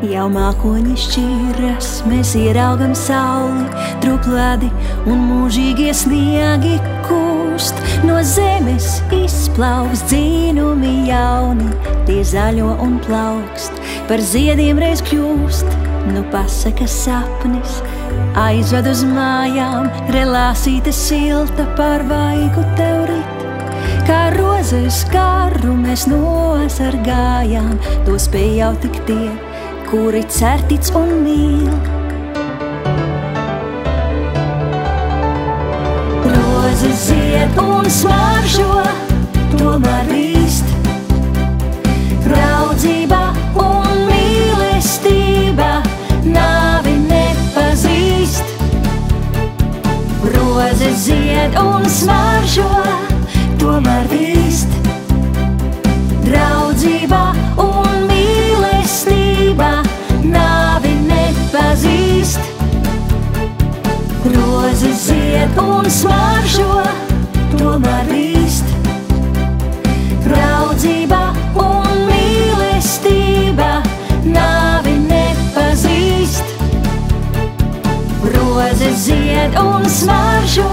Jau mākoņi šķiras, mēs ieraugam sauli, trupladi un mūžīgie sniegi kūst. No zemes izplauks dzīnumi jauni, tie zaļo un plaukst, par ziediem reiz kļūst. Nu pasaka sapnis, aizved uz mājām, relāsīte silta par vaigu tev rit. Kā rozes karu mēs nosargājām, to spēj jau tik tie, kuri cer, tic un mīl. Rozes zied un smaržo, tomēr rīst. Draudzība un mīlestība nāvi nepazīst. Rozes zied un smaržo, tomēr rīst. Draudzība un mīlestība nāvi nepazīst. Rozes zied un smaržo, tomēr rīst. Draudzība un mīlestība nāvi nepazīst. Rozes zied un smaržo,